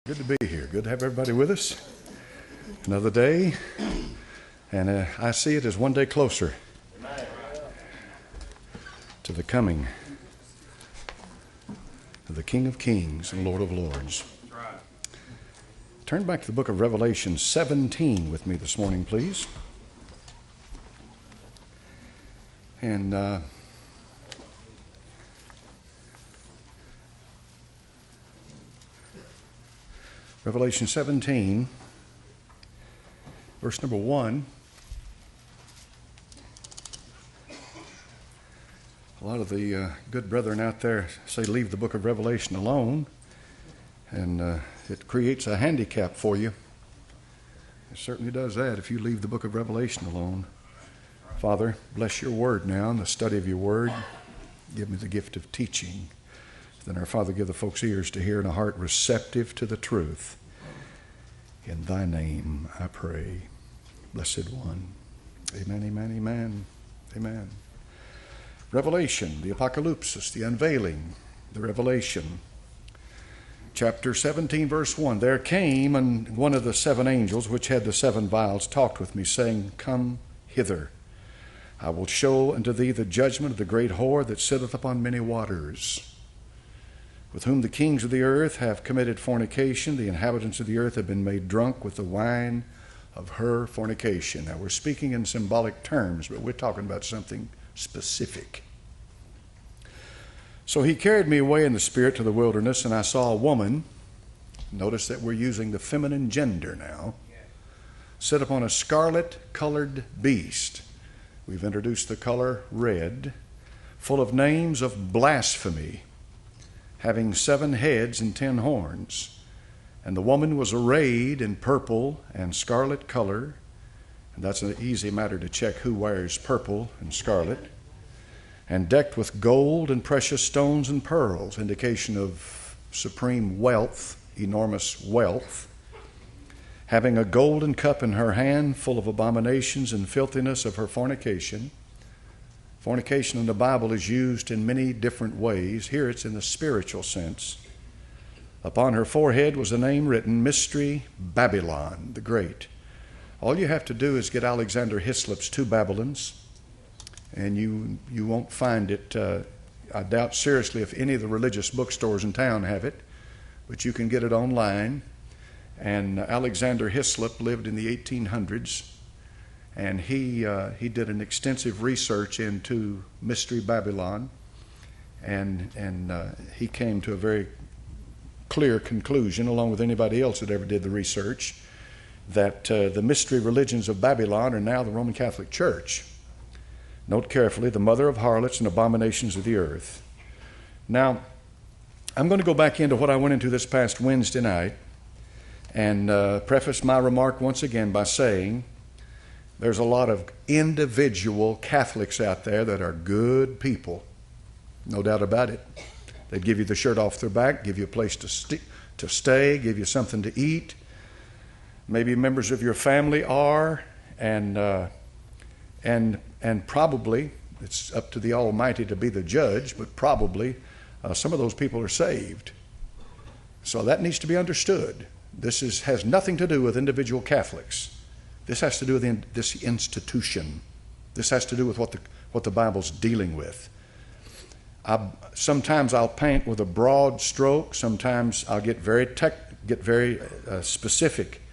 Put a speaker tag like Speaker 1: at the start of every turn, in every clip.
Speaker 1: Good to be here. Good to have everybody with us. Another day, and I see it as one day closer to the coming of the King of Kings and Lord of Lords. Turn back to the book of Revelation 17 with me this morning, please. And Revelation 17, verse number 1. A lot of the good brethren out there say leave the book of Revelation alone, and it creates a handicap for you. It certainly does that if you leave the book of Revelation alone. Father, bless your word now and the study of your word. Give me the gift of teaching. Then our Father, give the folks ears to hear and a heart receptive to the truth. In thy name I pray, blessed one. Amen, amen, amen, amen. Revelation, the apocalypsis, the unveiling, the revelation. Chapter 17, verse 1. There came, and one of the seven angels, which had the seven vials, talked with me, saying, Come hither. I will show unto thee the judgment of the great whore that sitteth upon many waters, with whom the kings of the earth have committed fornication. The inhabitants of the earth have been made drunk with the wine of her fornication. Now, we're speaking in symbolic terms, but we're talking about something specific. So he carried me away in the spirit to the wilderness, and I saw a woman. Notice that we're using the feminine gender now. Sit upon a scarlet-colored beast. We've introduced the color red, full of names of blasphemy, having 7 heads and 10 horns. And the woman was arrayed in purple and scarlet color. And that's an easy matter to check who wears purple and scarlet. And decked with gold and precious stones and pearls, indication of supreme wealth, enormous wealth. Having a golden cup in her hand, full of abominations and filthiness of her fornication. Fornication in the Bible is used in many different ways. Here it's in the spiritual sense. Upon her forehead was a name written, Mystery Babylon the Great. All you have to do is get Alexander Hislop's 2 Babylons, and you won't find it. I doubt seriously if any of the religious bookstores in town have it, but you can get it online. And Alexander Hislop lived in the 1800s. And he did an extensive research into Mystery Babylon, and he came to a very clear conclusion, along with anybody else that ever did the research, that the mystery religions of Babylon are now the Roman Catholic Church. Note carefully, the mother of harlots and abominations of the earth. Now, I'm going to go back into what I went into this past Wednesday night and preface my remark once again by saying, there's a lot of individual Catholics out there that are good people. No doubt about it. They give you the shirt off their back, give you a place to stay, give you something to eat. Maybe members of your family are, and probably, it's up to the Almighty to be the judge, but probably some of those people are saved. So that needs to be understood. This has nothing to do with individual Catholics. This has to do with this institution. This has to do with what the Bible's dealing with. Sometimes I'll paint with a broad stroke. Sometimes I'll get very specific.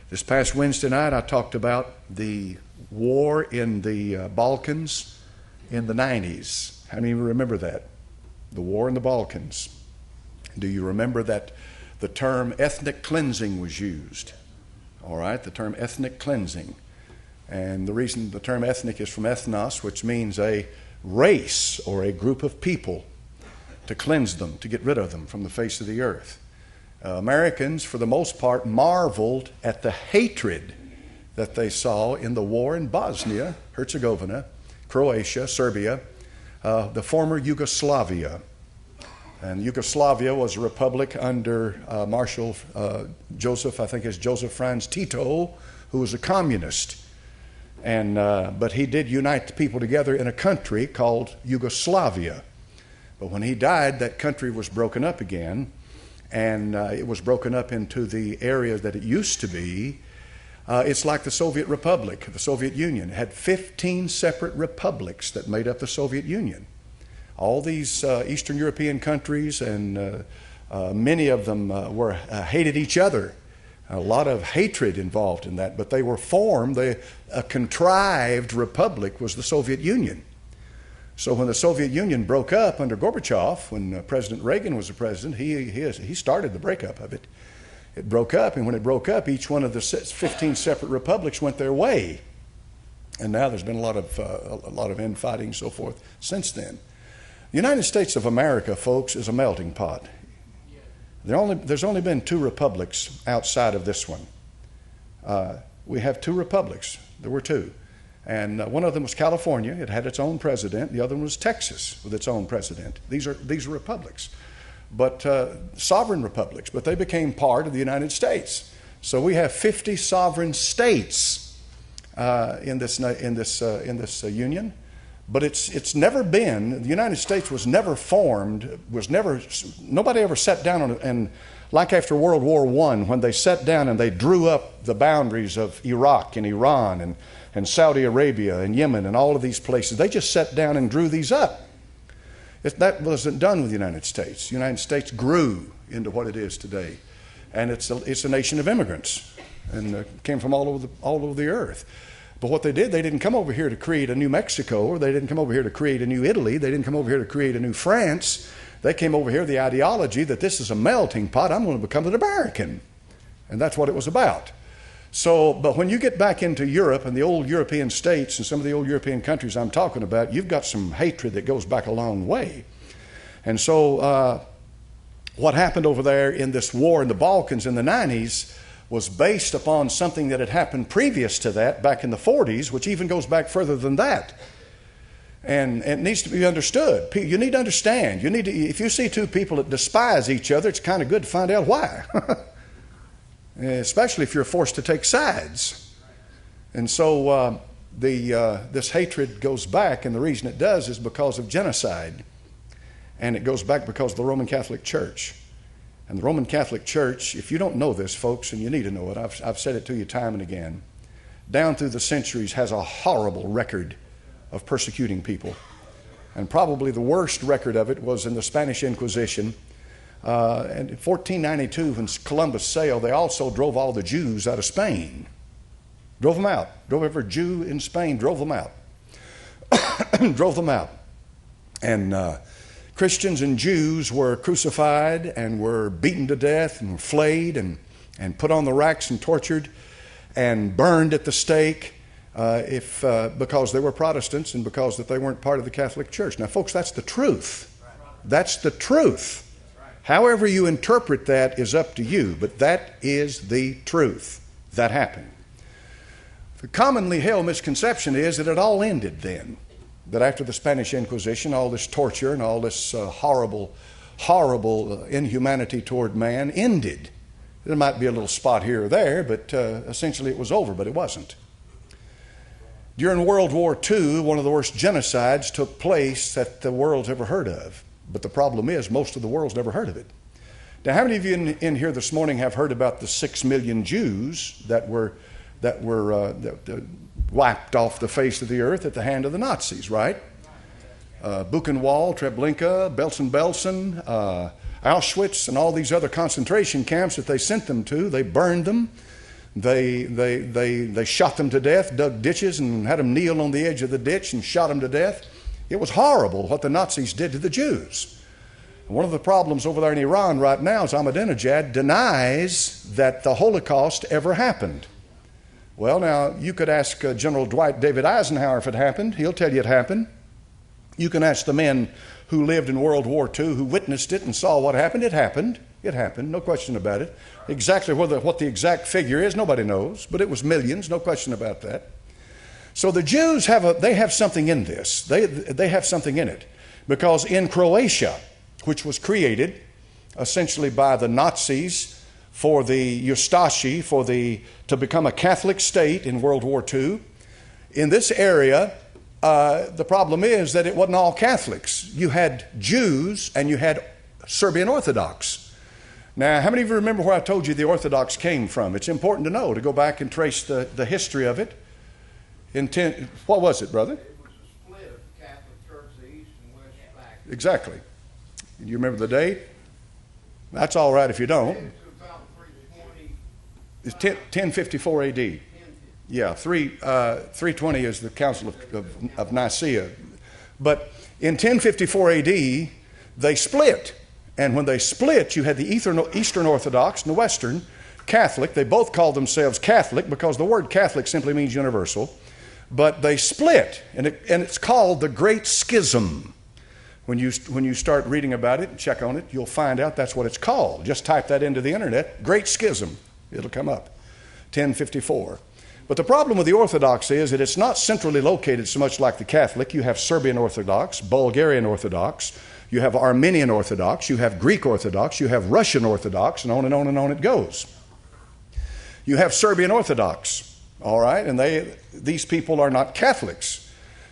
Speaker 1: This past Wednesday night, I talked about the war in the Balkans in the 90s. How many of you remember that? The war in the Balkans. Do you remember that the term ethnic cleansing was used? All right, the term ethnic cleansing. And the reason the term ethnic is from ethnos, which means a race or a group of people, to cleanse them, to get rid of them from the face of the earth. Americans, for the most part, marveled at the hatred that they saw in the war in Bosnia, Herzegovina, Croatia, Serbia, the former Yugoslavia. And Yugoslavia was a republic under Marshal Joseph, I think it's Joseph Franz Tito, who was a communist. But he did unite the people together in a country called Yugoslavia. But when he died, that country was broken up again. and it was broken up into the area that it used to be. It's like the Soviet Republic, the Soviet Union. It had 15 separate republics that made up the Soviet Union. All these Eastern European countries, and many of them hated each other. A lot of hatred involved in that, but they were formed. A contrived republic was the Soviet Union. So when the Soviet Union broke up under Gorbachev, when President Reagan was the president, he started the breakup of it. It broke up, and when it broke up, each one of the 15 separate republics went their way. And now there's been a lot of infighting and so forth since then. The United States of America, folks, is a melting pot. There's only been 2 republics outside of this one. We have 2 republics. There were 2. And one of them was California. It had its own president. The other one was Texas with its own president. These are republics, but sovereign republics. But they became part of the United States. So we have 50 sovereign states in this union. But it's never been. The United States was never formed. Nobody ever sat down and like after World War I, when they sat down and they drew up the boundaries of Iraq and Iran and Saudi Arabia and Yemen and all of these places. They just sat down and drew these up. That wasn't done with the United States. The United States grew into what it is today. And it's a nation of immigrants and came from all over the earth. But what they did, they didn't come over here to create a new Mexico, or they didn't come over here to create a new Italy. They didn't come over here to create a new France. They came over here with the ideology that this is a melting pot. I'm going to become an American. And that's what it was about. So, but when you get back into Europe and the old European states and some of the old European countries I'm talking about, you've got some hatred that goes back a long way. And so what happened over there in this war in the Balkans in the 90s was based upon something that had happened previous to that back in the 40s, which even goes back further than that. And it needs to be understood. You need to understand. If you see 2 people that despise each other, it's kind of good to find out why. Especially if you're forced to take sides. And so this hatred goes back, and the reason it does is because of genocide. And it goes back because of the Roman Catholic Church. And the Roman Catholic Church, if you don't know this, folks, and you need to know it, I've said it to you time and again, down through the centuries has a horrible record of persecuting people. And probably the worst record of it was in the Spanish Inquisition. And in 1492, when Columbus sailed, they also drove all the Jews out of Spain. Drove them out. Drove every Jew in Spain, drove them out. Drove them out. And Christians and Jews were crucified and were beaten to death and flayed and put on the racks and tortured and burned at the stake because they were Protestants and because that they weren't part of the Catholic Church. Now, folks, that's the truth. That's the truth. However you interpret that is up to you, but that is the truth. That happened. The commonly held misconception is that it all ended then. That after the Spanish Inquisition, all this torture and all this horrible inhumanity toward man ended. There might be a little spot here or there, but essentially it was over, but it wasn't. During World War II, one of the worst genocides took place that the world's ever heard of. But the problem is, most of the world's never heard of it. Now, how many of you in here this morning have heard about the 6 million Jews that were wiped off the face of the earth at the hand of the Nazis, right? Buchenwald, Treblinka, Belsen-Belsen, Auschwitz, and all these other concentration camps that they sent them to. They burned them. They shot them to death, dug ditches, and had them kneel on the edge of the ditch and shot them to death. It was horrible what the Nazis did to the Jews. One of the problems over there in Iran right now is Ahmadinejad denies that the Holocaust ever happened. Well, now, you could ask General Dwight David Eisenhower if it happened. He'll tell you it happened. You can ask the men who lived in World War II who witnessed it and saw what happened. It happened. It happened. No question about it. Exactly what the exact figure is, nobody knows. But it was millions. No question about that. So the Jews have something in this. They have something in it. Because in Croatia, which was created essentially by the Nazis for the Ustashi, to become a Catholic state in World War II. In this area, the problem is that it wasn't all Catholics. You had Jews and you had Serbian Orthodox. Now, how many of you remember where I told you the Orthodox came from? It's important to know, to go back and trace the history of it. What was it, brother?
Speaker 2: It was a split of the Catholic Church, the East and West Balkans.
Speaker 1: Exactly. You remember the date? That's all right if you don't. It's 1054 AD. Yeah, 320 is the Council of Nicaea. But in 1054 AD, they split. And when they split, you had the Eastern Orthodox and the Western Catholic. They both called themselves Catholic because the word Catholic simply means universal. But they split, and it's called the Great Schism. When you start reading about it and check on it, you'll find out that's what it's called. Just type that into the internet, Great Schism. It'll come up, 1054. But the problem with the Orthodox is that it's not centrally located so much like the Catholic. You have Serbian Orthodox, Bulgarian Orthodox, you have Armenian Orthodox, you have Greek Orthodox, you have Russian Orthodox, and on and on and on it goes. You have Serbian Orthodox, all right, and these people are not Catholics.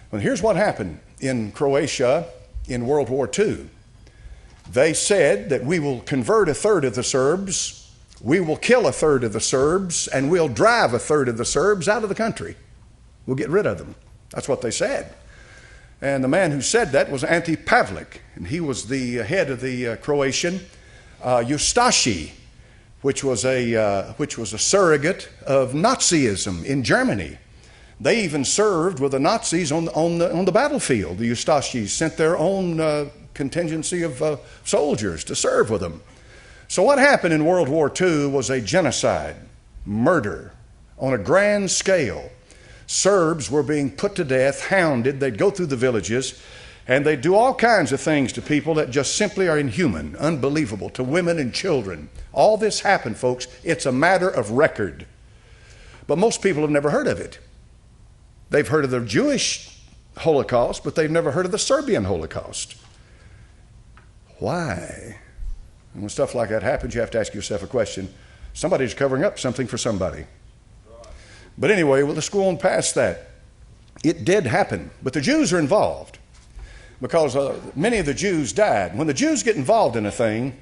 Speaker 1: Well, here's what happened in Croatia in World War II. They said that we will convert a third of the Serbs, we will kill a third of the Serbs, and we'll drive a third of the Serbs out of the country. We'll get rid of them. That's what they said. And the man who said that was Ante Pavlik, and he was the head of the Croatian Ustashi, which was a surrogate of Nazism in Germany. They even served with the Nazis on the battlefield. The Ustashis sent their own contingency of soldiers to serve with them. So what happened in World War II was a genocide, murder on a grand scale. Serbs were being put to death, hounded. They'd go through the villages, and they'd do all kinds of things to people that just simply are inhuman, unbelievable, to women and children. All this happened, folks. It's a matter of record. But most people have never heard of it. They've heard of the Jewish Holocaust, but they've never heard of the Serbian Holocaust. Why? And when stuff like that happens, you have to ask yourself a question. Somebody's covering up something for somebody. But anyway, well, let's go on past that. It did happen, but the Jews are involved because many of the Jews died. When the Jews get involved in a thing,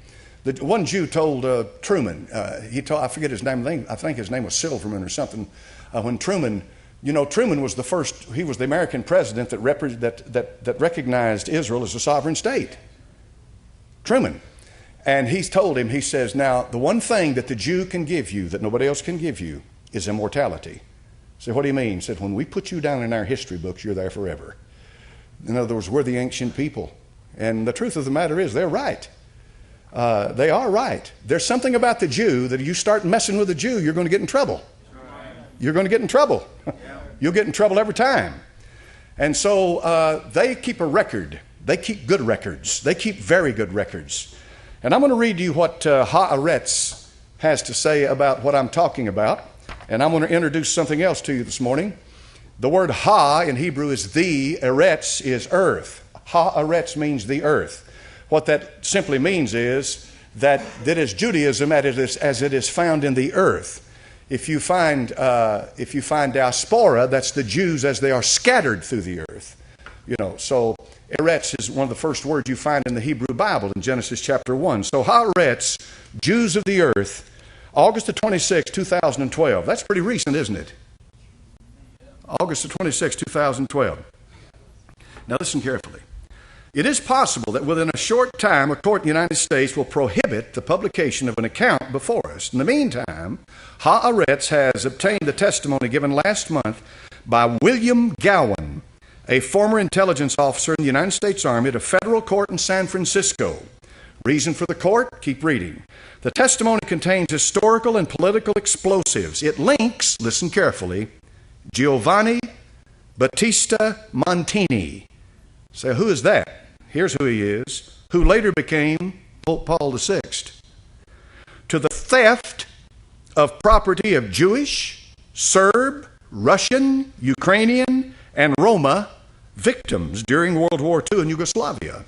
Speaker 1: one Jew told Truman, I forget his name, I think his name was Silverman or something, when Truman, Truman was he was the American president that recognized Israel as a sovereign state. Truman. And he told him, he says, now, the one thing that the Jew can give you that nobody else can give you is immortality. So what do you mean? He said, when we put you down in our history books, you're there forever. In other words, we're the ancient people. And the truth of the matter is, they're right. They are right. There's something about the Jew that if you start messing with the Jew, you're going to get in trouble. You're going to get in trouble. You'll get in trouble every time. And so they keep a record. They keep good records. They keep very good records. And I'm going to read you what Haaretz has to say about what I'm talking about. And I'm going to introduce something else to you this morning. The word ha in Hebrew is the, eretz is earth. Haaretz means the earth. What that simply means is that is Judaism as it is found in the earth. If you find diaspora, that's the Jews as they are scattered through the earth. So eretz is one of the first words you find in the Hebrew Bible in Genesis chapter 1. So Haaretz, Jews of the earth, August the 26th, 2012. That's pretty recent, isn't it? August the 26th, 2012. Now listen carefully. It is possible that within a short time, a court in the United States will prohibit the publication of an account before us. In the meantime, Haaretz has obtained the testimony given last month by William Gowan, a former intelligence officer in the United States Army at a federal court in San Francisco. Reason for the court? Keep reading. The testimony contains historical and political explosives. It links, listen carefully, Giovanni Battista Montini. So who is that? Here's who he is, who later became Pope Paul VI. To the theft of property of Jewish, Serb, Russian, Ukrainian, and Roma victims during World War II in Yugoslavia.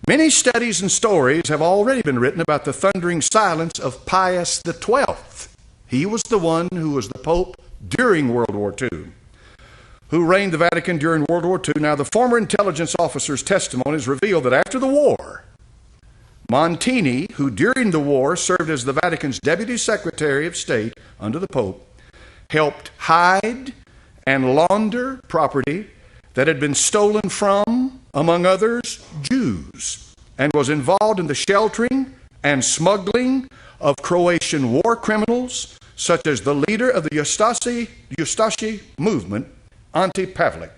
Speaker 1: Many studies and stories have already been written about the thundering silence of Pius XII. He was the one who was the Pope during World War II, who reigned the Vatican during World War II. Now, the former intelligence officer's testimonies reveal that after the war, Montini, who during the war served as the Vatican's Deputy Secretary of State under the Pope, helped hide and launder property that had been stolen from, among others, Jews, and was involved in the sheltering and smuggling of Croatian war criminals, such as the leader of the Ustashi movement, Ante Pavlik.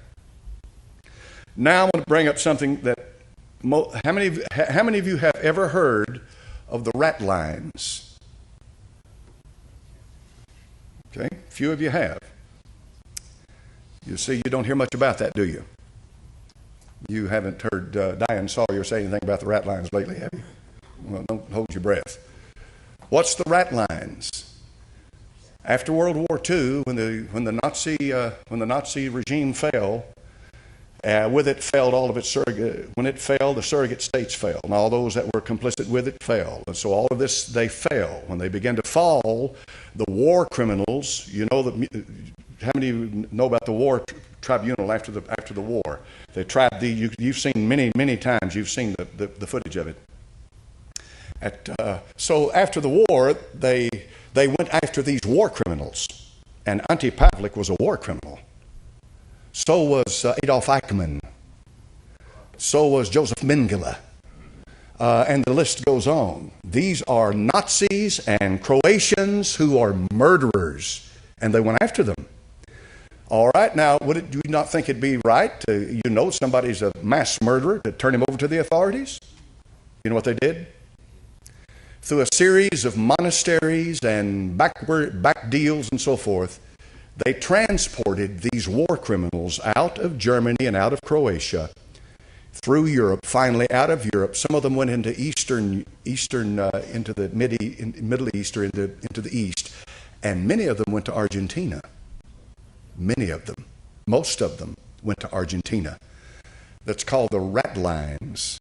Speaker 1: Now I want to bring up something that how many of you have ever heard of the rat lines? Okay, a few of you have. You see, you don't hear much about that, do you? You haven't heard Diane Sawyer say anything about the rat lines lately, have you? Well, don't hold your breath. What's the rat lines? After World War II, when the Nazi regime fell, with it failed all of its surrogate. When it fell, the surrogate states fell, and all those that were complicit with it fell. And so all of this, they fell. When they began to fall, the war criminals. You know that. How many of you know about the war tribunal after the war? They tried you've seen many times. You've seen the footage of it. So after the war, they went after these war criminals, and Ante Pavlik was a war criminal. So was Adolf Eichmann. So was Joseph Mengele. And the list goes on. These are Nazis and Croatians who are murderers, and they went after them. All right, now, do you not think it'd be right to, somebody's a mass murderer, to turn him over to the authorities? You know what they did? Through a series of monasteries and back deals and so forth, they transported these war criminals out of Germany and out of Croatia through Europe, finally out of Europe. Some of them went into into the Middle East or into the East, and many of them went to Argentina. Many of them, most of them went to Argentina. That's called the rat lines.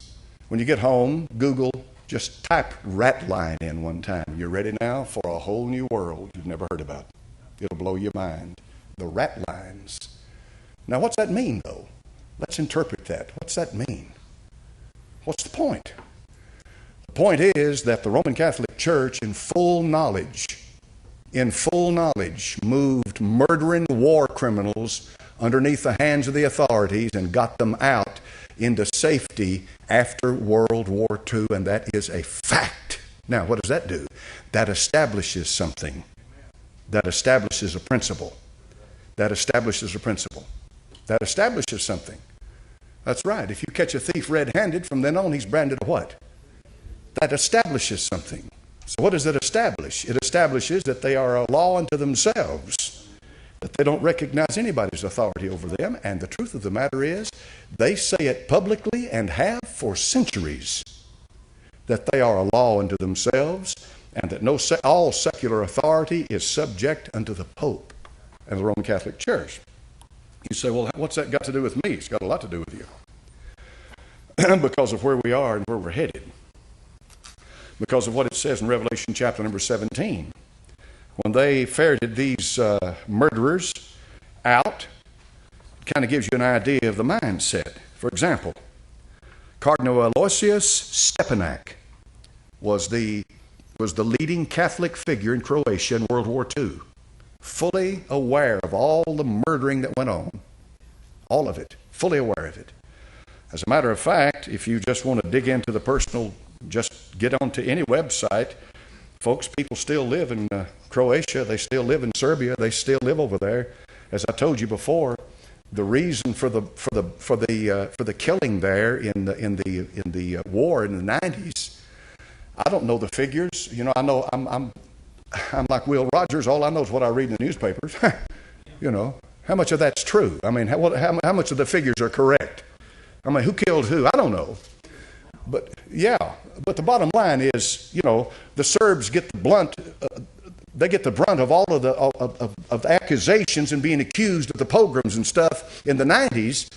Speaker 1: When you get home, Google, just type rat line in one time. You're ready now for a whole new world you've never heard about. It'll blow your mind. The rat lines. Now, what's that mean, though? Let's interpret that. What's that mean? What's the point? The point is that the Roman Catholic Church, in full knowledge, moved murdering war criminals underneath the hands of the authorities and got them out into safety after World War II, and that is a fact. Now, what does that do? That establishes something. That establishes a principle. That establishes a principle. That establishes something. That's right. If you catch a thief red-handed, from then on he's branded a what? That establishes something. So what does it establish? It establishes that they are a law unto themselves, that they don't recognize anybody's authority over them, and the truth of the matter is, they say it publicly and have for centuries, that they are a law unto themselves, and that all secular authority is subject unto the Pope and the Roman Catholic Church. You say, well, what's that got to do with me? It's got a lot to do with you. Because of where we are and where we're headed. Because of what it says in Revelation chapter number 17. When they ferreted these murderers out, it kind of gives you an idea of the mindset. For example, Cardinal Aloysius Stepanak was the leading Catholic figure in Croatia in World War II. Fully aware of all the murdering that went on. All of it. Fully aware of it. As a matter of fact, if you just want to dig into the personal, just get onto any website. Folks, people still live in Croatia. They still live in Serbia. They still live over there. As I told you before, the reason for the killing there in the war in the 90s, I don't know the figures. I know I'm like Will Rogers. All I know is what I read in the newspapers. How much of that's true? I mean, how much of the figures are correct? I mean, who killed who? I don't know. But the bottom line is, the Serbs get the brunt. They get the brunt of all of the accusations and being accused of the pogroms and stuff in the 90s.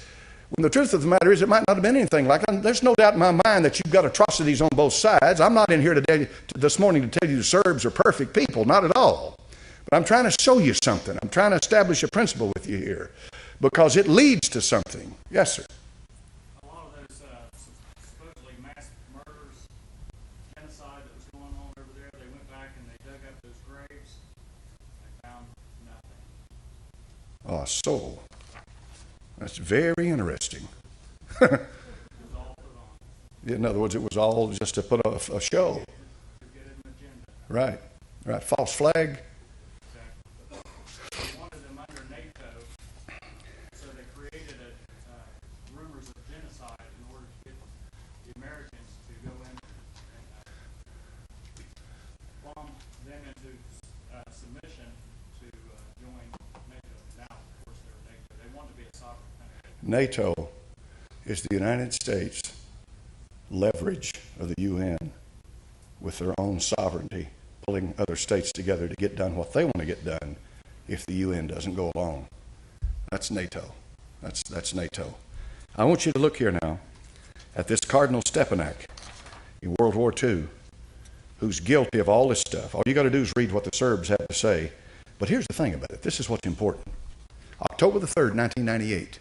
Speaker 1: When the truth of the matter is, it might not have been anything like that. There's no doubt in my mind that you've got atrocities on both sides. I'm not in here this morning to tell you the Serbs are perfect people, not at all. But I'm trying to show you something. I'm trying to establish a principle with you here, because it leads to something. Yes, sir.
Speaker 3: A lot of those supposedly mass murders
Speaker 1: Oh, so that's very interesting. In other words, it was all just to put a show. Right, right. False flag.
Speaker 3: They wanted them under NATO, so they created rumors of genocide in order to get the Americans to go in and bomb them into submission to join NATO. Now, of course, they're NATO. They want to be a sovereign country.
Speaker 1: NATO is the United States leverage of the UN with their own sovereignty, pulling other states together to get done what they want to get done if the UN doesn't go along. That's NATO. That's NATO. I want you to look here now at this Cardinal Stepanek in World War II, who's guilty of all this stuff. All you got to do is read what the Serbs have to say. But here's the thing about it. This is what's important. October the 3rd, 1998,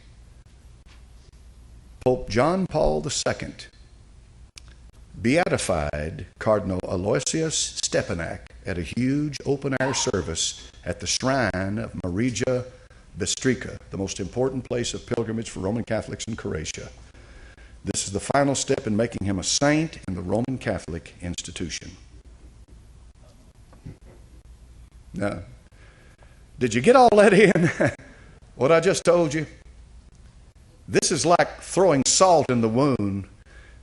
Speaker 1: Pope John Paul II beatified Cardinal Aloysius Stepanek at a huge open-air service at the shrine of Marija Bistrica, the most important place of pilgrimage for Roman Catholics in Croatia. This is the final step in making him a saint in the Roman Catholic institution. Now, did you get all that in? What I just told you? This is like throwing salt in the wound.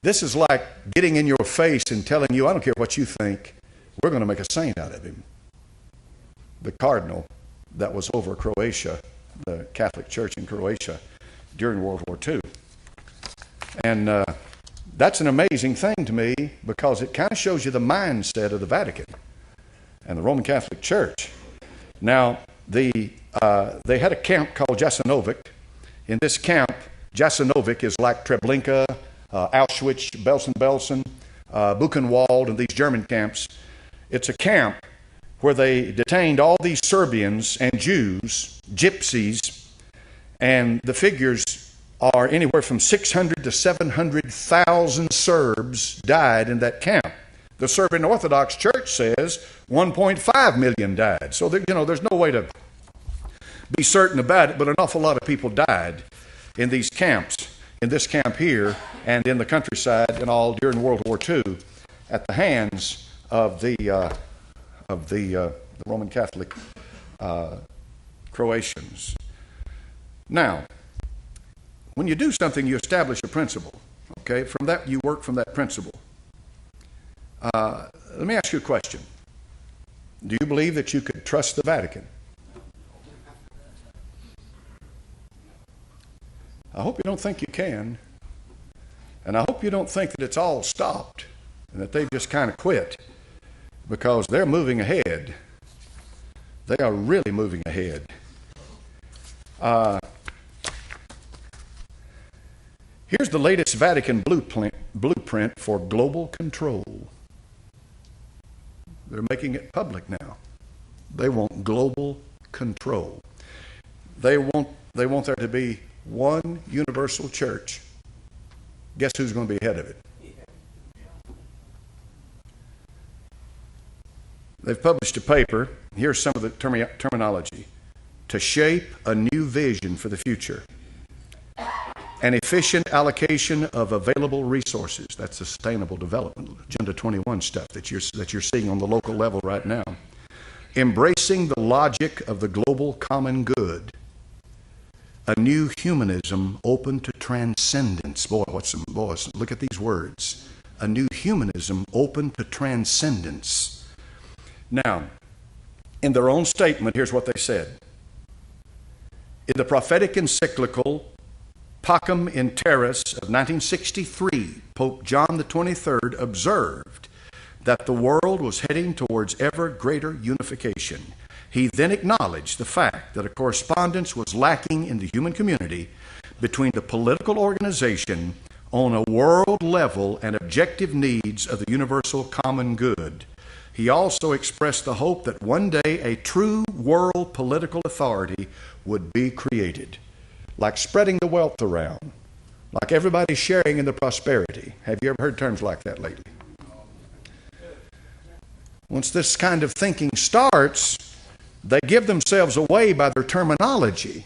Speaker 1: This is like getting in your face and telling you, I don't care what you think, we're going to make a saint out of him. The cardinal that was over Croatia, the Catholic Church in Croatia during World War II. And that's an amazing thing to me because it kind of shows you the mindset of the Vatican and the Roman Catholic Church. Now, they had a camp called Jasenovac. In this camp, Jasenovac is like Treblinka, Auschwitz, Belsen, Buchenwald, and these German camps. It's a camp where they detained all these Serbians and Jews, gypsies, and the figures are anywhere from 600 to 700,000 Serbs died in that camp. The Serbian Orthodox Church says 1.5 million died. So there's no way to be certain about it, but an awful lot of people died in these camps, in this camp here, and in the countryside and all during World War II at the hands of the Roman Catholic Croatians. Now, when you do something, you establish a principle. Okay, from that you work from that principle. Let me ask you a question. Do you believe that you could trust the Vatican? I hope you don't think you can. And I hope you don't think that it's all stopped and that they've just kind of quit, because they're moving ahead. They are really moving ahead. Here's the latest Vatican blueprint for global control. They're making it public now. They want global control. They want there to be one universal church. Guess who's going to be ahead of it? They've published a paper. Here's some of the terminology. To shape a new vision for the future. An efficient allocation of available resources. That's sustainable development, Agenda 21 stuff that you're seeing on the local level right now. Embracing the logic of the global common good. A new humanism open to transcendence. Boys, look at these words. A new humanism open to transcendence. Now, in their own statement, here's what they said. In the prophetic encyclical Pacem in Terris of 1963, Pope John the 23rd observed that the world was heading towards ever greater unification. He then acknowledged the fact that a correspondence was lacking in the human community between the political organization on a world level and objective needs of the universal common good. He also expressed the hope that one day a true world political authority would be created. Like spreading the wealth around, like everybody sharing in the prosperity. Have you ever heard terms like that lately? Once this kind of thinking starts, They give themselves away by their terminology.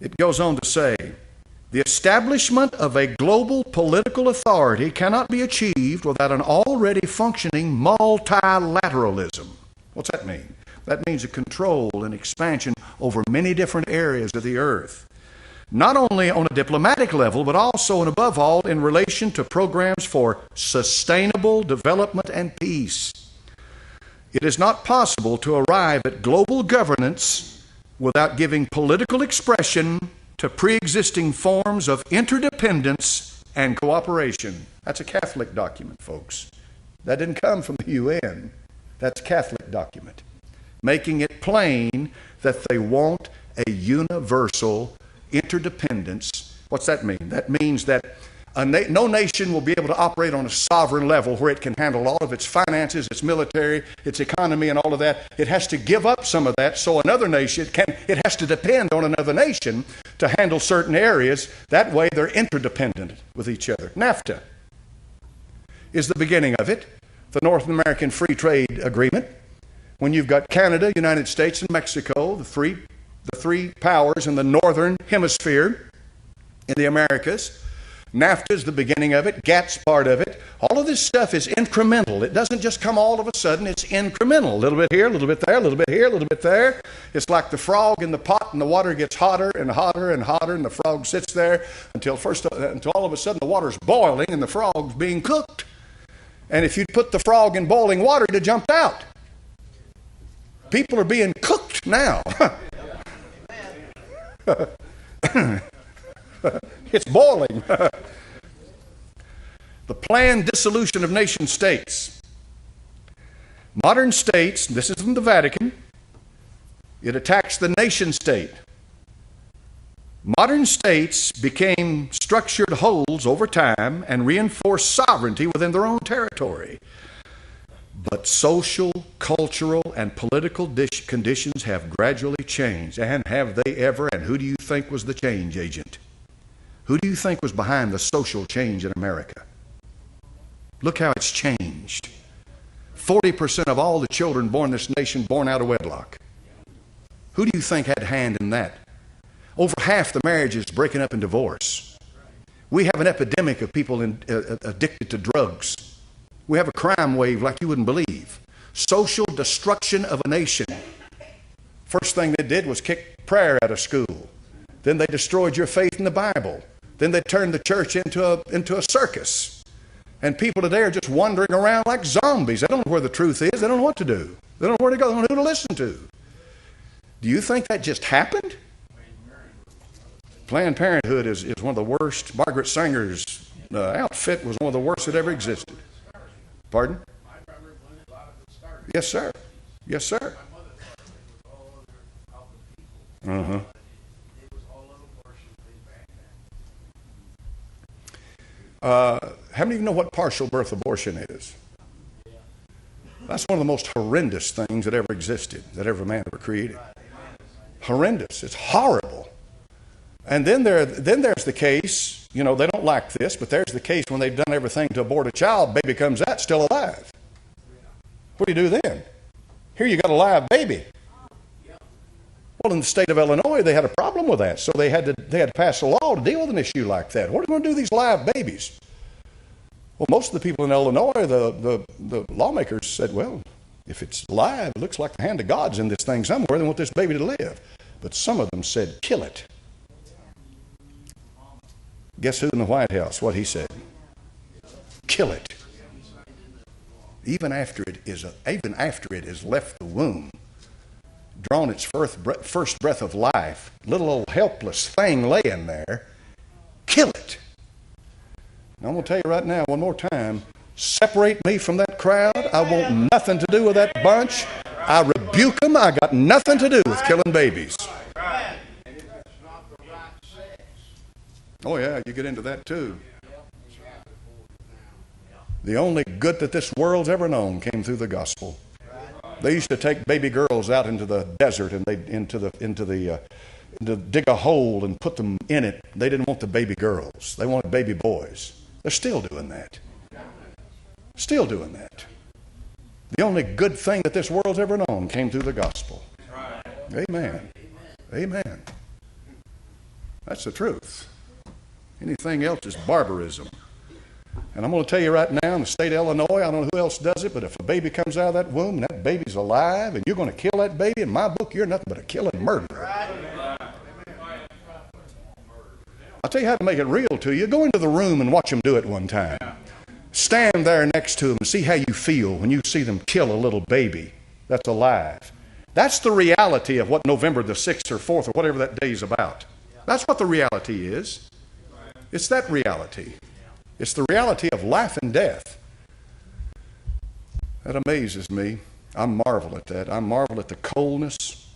Speaker 1: It goes on to say, the establishment of a global political authority cannot be achieved without an already functioning multilateralism. What's that mean? That means a control and expansion over many different areas of the earth. Not only on a diplomatic level, but also and above all in relation to programs for sustainable development and peace. It is not possible to arrive at global governance without giving political expression to pre-existing forms of interdependence and cooperation. That's a Catholic document, folks. That didn't come from the UN. That's a Catholic document, making it plain that they want a universal interdependence. What's that mean? That means that no nation will be able to operate on a sovereign level where it can handle all of its finances, its military, its economy, and all of that. It has to give up some of that so another nation it has to depend on another nation to handle certain areas. That way they're interdependent with each other. NAFTA is the beginning of it, the North American Free Trade Agreement. When you've got Canada, United States, and Mexico, the three powers in the northern hemisphere in the Americas. NAFTA is the beginning of it. GATT's part of it. All of this stuff is incremental. It doesn't just come all of a sudden. It's incremental. A little bit here, a little bit there, a little bit here, a little bit there. It's like the frog in the pot, and the water gets hotter and hotter and hotter, and the frog sits there until all of a sudden the water's boiling and the frog's being cooked. And if you'd put the frog in boiling water, it'd have jumped out. People are being cooked now. It's boiling. The planned dissolution of nation states. Modern states, this is from the Vatican, it attacks the nation state. Modern states became structured wholes over time and reinforced sovereignty within their own territory. But social, cultural, and political conditions have gradually changed. And have they ever? And who do you think was the change agent? Who do you think was behind the social change in America? Look how it's changed. 40% of all the children born in this nation born out of wedlock. Who do you think had a hand in that? Over half the marriages breaking up in divorce. We have an epidemic of people addicted to drugs. We have a crime wave like you wouldn't believe. Social destruction of a nation. First thing they did was kick prayer out of school. Then they destroyed your faith in the Bible. Then they turned the church into a circus. And people today are just wandering around like zombies. They don't know where the truth is. They don't know what to do. They don't know where to go. They don't know who to listen to. Do you think that just happened? Planned Parenthood is one of the worst. Margaret Sanger's outfit was one of the worst that ever existed. Pardon? Yes, sir. Yes, sir. Uh-huh. How many of you know what partial birth abortion is? That's one of the most horrendous things that ever existed, that ever man ever created. Horrendous. It's horrible. And then there's the case, they don't like this, but there's the case when they've done everything to abort a child, baby comes out still alive. What do you do then? Here you got a live baby. Well, in the state of Illinois, they had a problem with that, so they had to pass a law to deal with an issue like that. What are we going to do with these live babies? Well, most of the people in Illinois, the lawmakers said, well, if it's live, it looks like the hand of God's in this thing somewhere. They want this baby to live. But some of them said, kill it. Guess who in the White House? What he said? Kill it. Even after it has left the womb, drawn its first breath of life, little old helpless thing laying there, kill it. And I'm going to tell you right now, one more time, separate me from that crowd. I want nothing to do with that bunch. I rebuke them. I got nothing to do with killing babies. Oh yeah, you get into that too. The only good that this world's ever known came through the gospel. They used to take baby girls out into the desert and to dig a hole and put them in it. They didn't want the baby girls. They wanted baby boys. They're still doing that. Still doing that. The only good thing that this world's ever known came through the gospel. Amen. Amen. That's the truth. Anything else is barbarism. And I'm going to tell you right now, in the state of Illinois, I don't know who else does it, but if a baby comes out of that womb and that baby's alive and you're going to kill that baby, in my book, you're nothing but a killing murderer. I'll tell you how to make it real to you. Go into the room and watch them do it one time. Stand there next to them and see how you feel when you see them kill a little baby that's alive. That's the reality of what November the 6th or 4th or whatever that day is about. That's what the reality is. It's that reality. It's the reality of life and death. That amazes me. I marvel at that. I marvel at the coldness.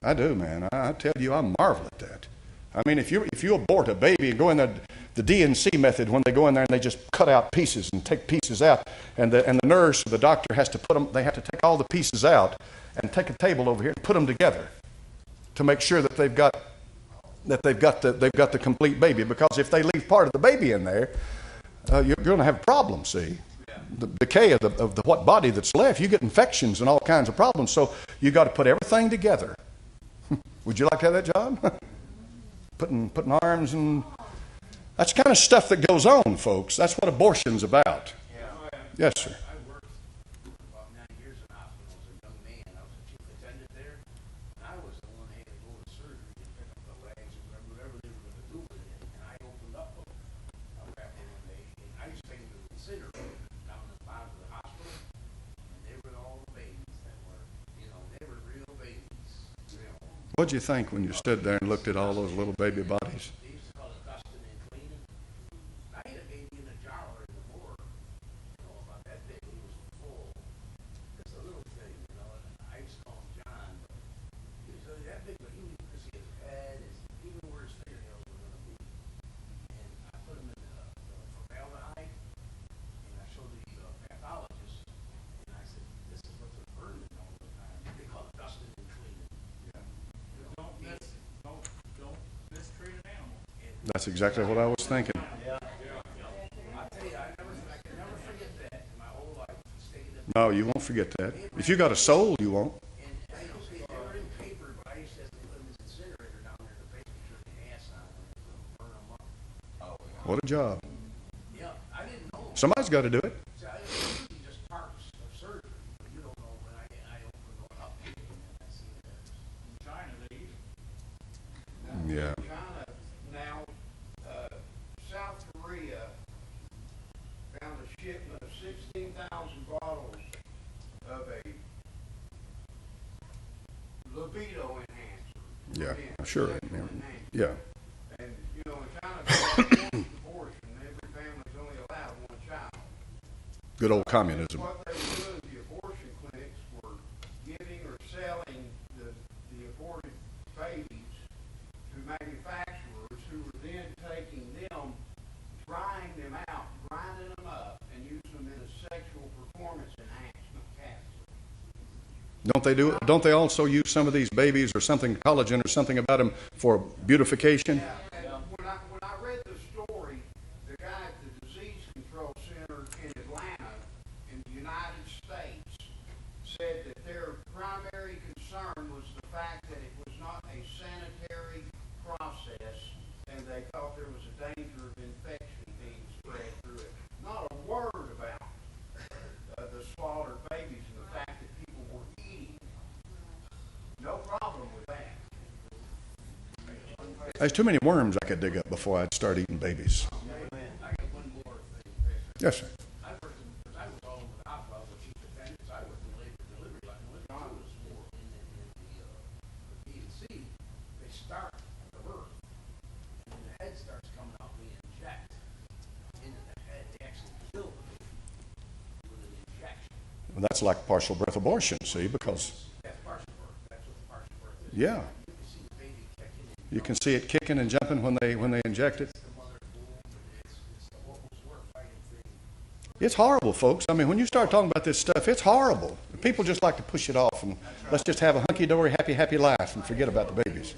Speaker 1: I do, man. I tell you, I marvel at that. I mean, if you abort a baby and go in there, the DNC method, when they go in there and they just cut out pieces and take pieces out, and the nurse or the doctor has to they have to take all the pieces out and take a table over here and put them together to make sure that they've got the complete baby. Because if they leave part of the baby in there, you're going to have problems. See, the decay of the what body that's left, you get infections and all kinds of problems. So you got to put everything together. Would you like to have that job? Putting arms and that's the kind of stuff that goes on, folks. That's what abortion's about. Yes, sir.
Speaker 2: I worked about 9 years in a hospital as a young man. I was a chief attendant there, and I was the one that had to go to surgery and pick up the legs or whatever they were going to do with it. And I opened up a wrapper one day, and I just taken to the incinerator down at the bottom of the hospital, and they were all the babies that were, they were real babies.
Speaker 1: What'd you think when you stood there and looked at all those little baby bodies?
Speaker 2: They used to call it dusting and cleaning. I had a baby in a jar in the morgue, about that big. He was full. Just a little thing, and I used to call him John. He was only that big, but you could see his head, even where his fingernails were going to be. And I put him in the formaldehyde, and I showed the pathologist, and I said, "This is what's burning all the time." They call it dusting and cleaning.
Speaker 3: Don't mistreat an animal.
Speaker 1: That's exactly what I was thinking.
Speaker 2: I tell you, I can never forget that in my whole life.
Speaker 1: No, you won't forget that. If you got a soul, you won't.
Speaker 2: And I used to, they were in paper, but I used to have to put them in this incinerator down there. The paper turned the ass on them and burn them up.
Speaker 1: What a job.
Speaker 2: Yeah, I didn't know.
Speaker 1: Somebody's got to do it.
Speaker 2: See, I didn't see just parts of surgery, but you don't know when I opened one up and I see that.
Speaker 3: In China, they eat them.
Speaker 1: Yeah.
Speaker 2: China, now, South Korea found a shipment of 16,000 bottles of a libido enhancer.
Speaker 1: Yeah, sure.
Speaker 2: Sexual enhancer.
Speaker 1: Yeah.
Speaker 2: And, in China, they abortion. Every family's only allowed one child.
Speaker 1: Good old communism.
Speaker 2: What they were doing, the abortion clinics were giving or selling the aborted babies to manufacturers who were then taking them, drying them out, grinding them up, and using them in a sexual performance enhancement capsule.
Speaker 1: Don't they also use some of these babies or something, collagen or something about them for beautification?
Speaker 2: Yeah, and when I read the story, the guy at the Disease Control Center in Atlanta, in the United States, said that their primary concern was the fact that it was not a sanitary process, and they thought there was a danger of infection being spread through it. Not a word about the slaughtered babies and the fact that people were eating. No problem with that.
Speaker 1: There's too many worms I could dig up before I'd start eating babies.
Speaker 2: I got one more thing, Pastor.
Speaker 1: Yes, sir.
Speaker 2: I worked because I was all over the hospital with chief attendants. I worked in labor and delivery line. When John was more in the B&C, they start at the birth. And when the head starts coming out, we inject into the head. They actually kill the baby with an injection.
Speaker 1: Well, that's like partial birth abortion, see, because,
Speaker 2: That's partial birth. That's what the partial birth is.
Speaker 1: yeah,
Speaker 2: You can see the baby kicking and
Speaker 1: you can see it kicking and jumping when they inject it.
Speaker 2: the mother womb. It's the most horrifying thing.
Speaker 1: It's horrible, folks. I mean, when you start talking about this stuff, it's horrible. People just like to push it off and let's just have a hunky-dory, happy life and forget about the babies.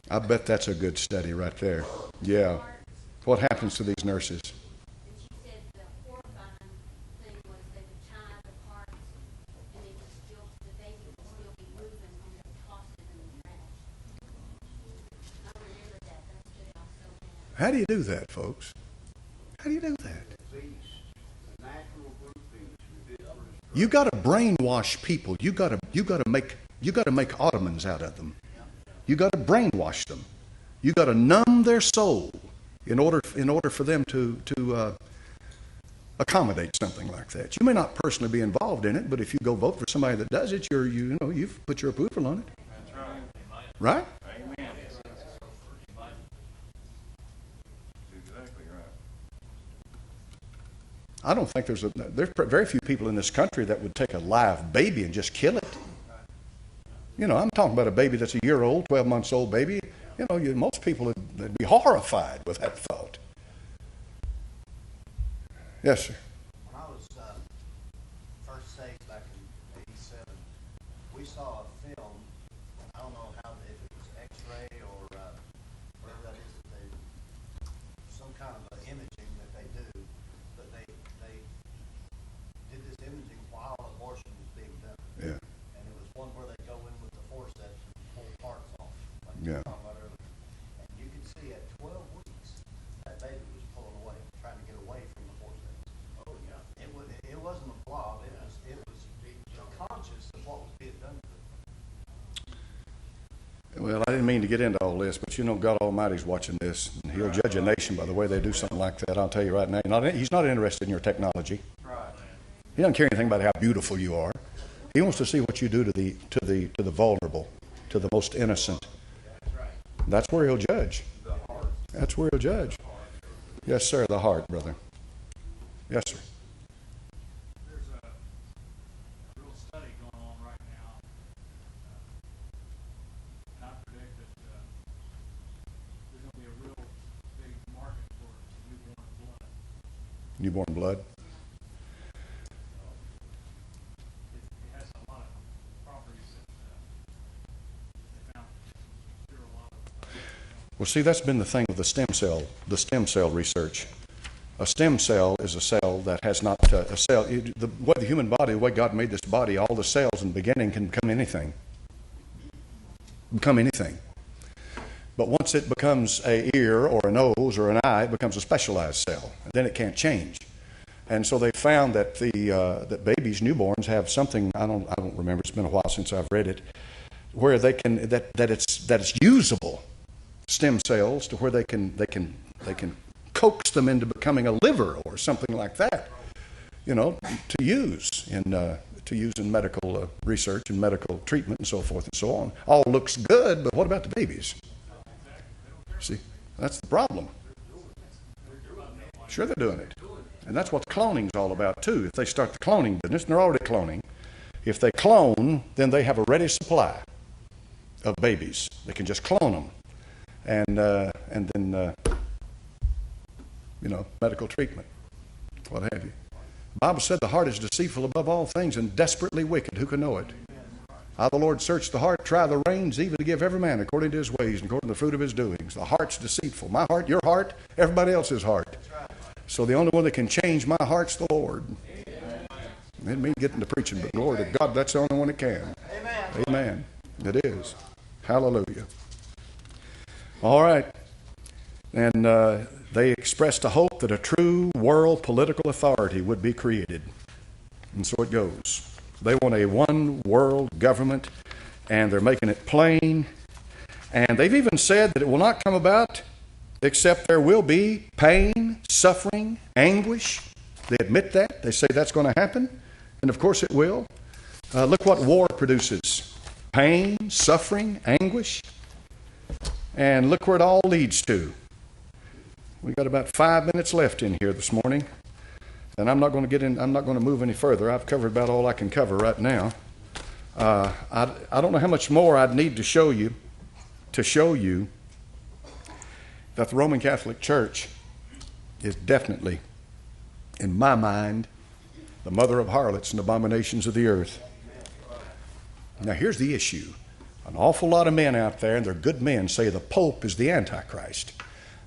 Speaker 1: I bet that's a good study right there. Yeah. What happens to these nurses?
Speaker 4: And she said the horrifying thing was they would tie the parts and it would still, the baby would still be moving and they tossed it in the trash. I remember that. That stood out so bad.
Speaker 1: How do you do that, folks? How do you do that? You got to brainwash people. You got to make Ottomans out of them. You got to brainwash them. You got to numb their soul in order for them to accommodate something like that. You may not personally be involved in it, but if you go vote for somebody that does it, you've put your approval on it.
Speaker 3: That's right.
Speaker 1: Right?
Speaker 3: Amen.
Speaker 5: Exactly right.
Speaker 1: I don't think there's very few people in this country that would take a live baby and just kill it. I'm talking about a baby that's a year old, 12 months old baby. Most people would be horrified with that thought. Yes, sir.
Speaker 6: When I was first saved back in '87, we saw a film. I don't know if it was X-ray or whatever that is that they, some kind of imaging that they do, but they did this imaging while abortion was being done.
Speaker 1: Yeah.
Speaker 6: And it was one where they go in with the forceps and pull parts off, like
Speaker 1: Yeah.
Speaker 6: we were talking about earlier. And you could see at 12 weeks that baby was pulling away, trying to get away from the forceps. Oh yeah. It wasn't a blob. It was conscious of what was being done to it.
Speaker 1: Well, I didn't mean to get into all this, but God Almighty's watching this, and He'll judge a nation by the way they do something like that. I'll tell you right now, He's not interested in your technology.
Speaker 3: Right.
Speaker 1: He doesn't care anything about how beautiful you are. He wants to see what you do to the vulnerable, to the most innocent. That's where He'll judge. That's where He'll judge. Yes, sir. The heart, brother. Yes, sir.
Speaker 3: There's a real study going on right now. And I predict that there's going to be a real big market for newborn blood.
Speaker 1: Newborn blood.
Speaker 3: It has a lot of properties that they found cure a lot of.
Speaker 1: Well, see, that's been the thing with the stem cell research. A stem cell is a cell that has not a cell. The way the human body, the way God made this body, all the cells in the beginning can become anything. But once it becomes an ear or a nose or an eye, it becomes a specialized cell, and then it can't change. And so they found that that babies, newborns, have something. I don't remember. It's been a while since I've read it, where they can that it's usable stem cells to where they can coax them into becoming a liver or something like that, to use in medical research and medical treatment and so forth and so on. All looks good, but what about the babies? See, that's the problem. Sure, they're doing it. And that's what cloning's all about, too. If they start the cloning business, and they're already cloning, if they clone, then they have a ready supply of babies. They can just clone them. And then medical treatment, what have you. The Bible said the heart is deceitful above all things and desperately wicked. Who can know it? I, the Lord, search the heart, try the reins, even to give every man according to his ways and according to the fruit of his doings. The heart's deceitful. My heart, your heart, everybody else's heart. So the only one that can change my heart's the Lord. It me getting to preaching, but glory to God, that's the only one that can. Amen. It is. Hallelujah. All right. And they expressed a hope that a true world political authority would be created. And so it goes. They want a one world government, and they're making it plain. And they've even said that it will not come about except there will be pain, suffering, anguish. They admit that. They say that's going to happen. And of course it will. Look what war produces. Pain, suffering, anguish. And look where it all leads to. We've got about 5 minutes left in here this morning. And I'm not going to move any further. I've covered about all I can cover right now. I don't know how much more I'd need to show you that the Roman Catholic Church is definitely, in my mind, the mother of harlots and abominations of the earth. Now here's the issue. An awful lot of men out there, and they're good men, say the Pope is the Antichrist.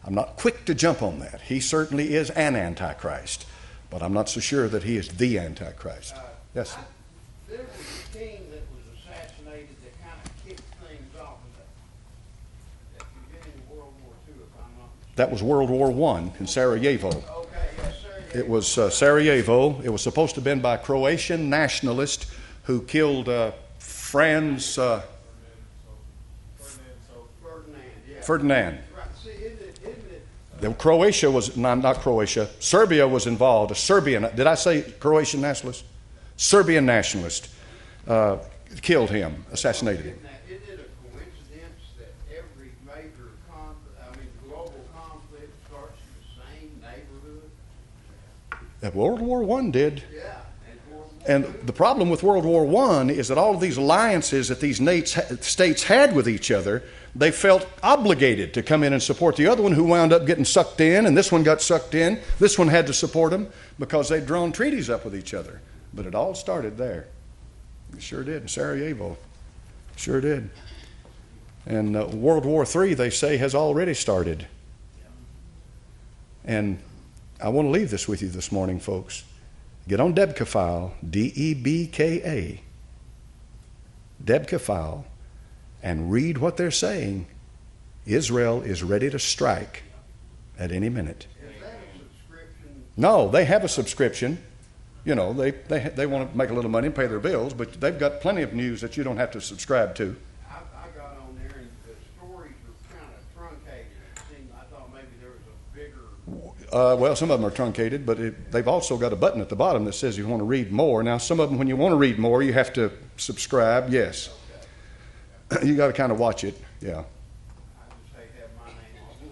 Speaker 1: I'm not quick to jump on that. He certainly is an Antichrist, but I'm not so sure that he is the Antichrist. Yes, sir.
Speaker 2: There was a king that was assassinated that kind of kicked things off at the beginning of World War II, if I'm not mistaken.
Speaker 1: That was World War I in Sarajevo.
Speaker 2: Okay, yes, sir.
Speaker 1: It was Sarajevo. It was supposed to have been by Croatian nationalists who killed Franz
Speaker 2: Ferdinand, yeah.
Speaker 1: Ferdinand.
Speaker 2: Right, see, isn't it
Speaker 1: Croatia was, no, not Croatia, Serbia was involved. A Serbian, did I say Croatian nationalist? Serbian nationalist killed him, assassinated him.
Speaker 2: Isn't it a coincidence that every major global conflict starts in the same neighborhood?
Speaker 1: World War I did.
Speaker 2: Yeah.
Speaker 1: And the problem with World War I is that all of these alliances that these states had with each other, they felt obligated to come in and support the other one, who wound up getting sucked in, and this one got sucked in. This one had to support them because they'd drawn treaties up with each other. But it all started there. It sure did, in Sarajevo. Sure did. And World War III, they say, has already started. And I want to leave this with you this morning, folks. Get on Debka file, D-E-B-K-A, Debka file, and read what they're saying. Israel is ready to strike at any minute.
Speaker 2: Is that a subscription?
Speaker 1: No, they have a subscription. You know, they want to make a little money and pay their bills, but they've got plenty of news that you don't have to subscribe to.
Speaker 2: I got on there and the stories were kind of truncated. It seemed, I thought maybe there was a bigger...
Speaker 1: Well, some of them are truncated, but they've also got a button at the bottom that says you want to read more. Now, some of them, when you want to read more, you have to subscribe, yes. Okay. You got to kind of watch it, yeah.
Speaker 2: I just hate to have my name on the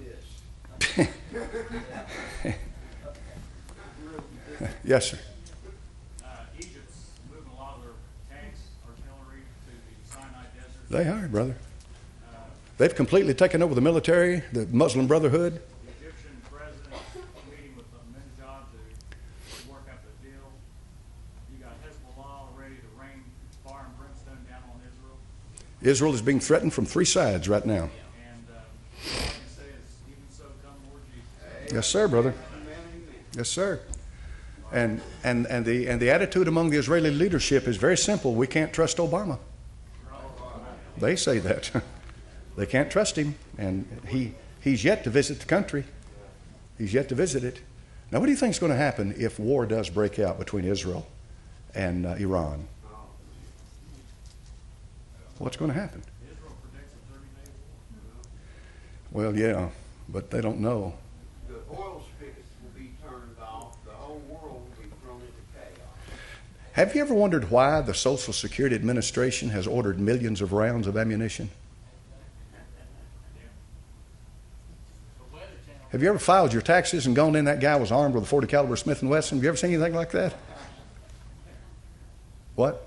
Speaker 2: list.
Speaker 1: Yes, sir.
Speaker 3: Egypt's moving a lot of their tanks, artillery to the Sinai Desert.
Speaker 1: They are, brother. They've completely taken over the military, the Muslim Brotherhood.
Speaker 3: The Egyptian president meeting with Menjad to work out the deal. You got Hezbollah ready to rain fire and brimstone down on Israel.
Speaker 1: Israel is being threatened from three sides right now.
Speaker 3: And all I can say is, even so, come Lord Jesus.
Speaker 1: Yes, sir, brother. Yes, sir. And the attitude among the Israeli leadership is very simple. We can't trust Obama. They say that. They can't trust him, and he's yet to visit the country. He's yet to visit it. Now, what do you think is going to happen if war does break out between Israel and Iran? What's going to happen?
Speaker 3: Israel predicts a 30-day war.
Speaker 1: Well, yeah, but they don't know.
Speaker 2: The oil spigots will be turned off. The whole world will be thrown into chaos.
Speaker 1: Have you ever wondered why the Social Security Administration has ordered millions of rounds of ammunition? Have you ever filed your taxes and gone in, that guy was armed with a .40 caliber Smith & Wesson? Have you ever seen anything like that? What?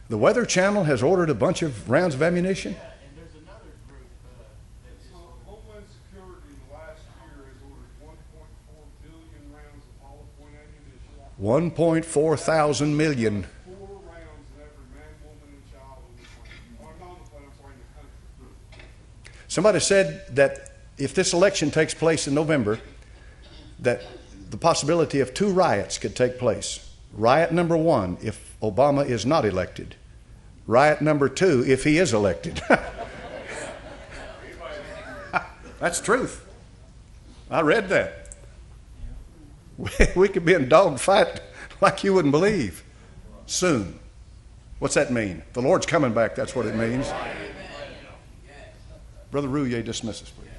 Speaker 1: The Weather Channel has ordered a bunch of rounds of ammunition?
Speaker 3: Yeah, and there's another group that's
Speaker 7: Homeland Security last year has ordered 1.4 billion rounds of hollow point ammunition.
Speaker 1: 1.4 thousand million.
Speaker 7: 4 rounds in every man, woman, and child on the plane. Or not on the plane, I'm sorry, in the country.
Speaker 1: Somebody said that if this election takes place in November, that the possibility of 2 riots could take place. Riot number 1, if Obama is not elected. Riot number 2, if he is elected. That's truth. I read that. We could be in a dog fight like you wouldn't believe soon. What's that mean? The Lord's coming back, that's what it means. Brother Rouillet, dismiss us, please.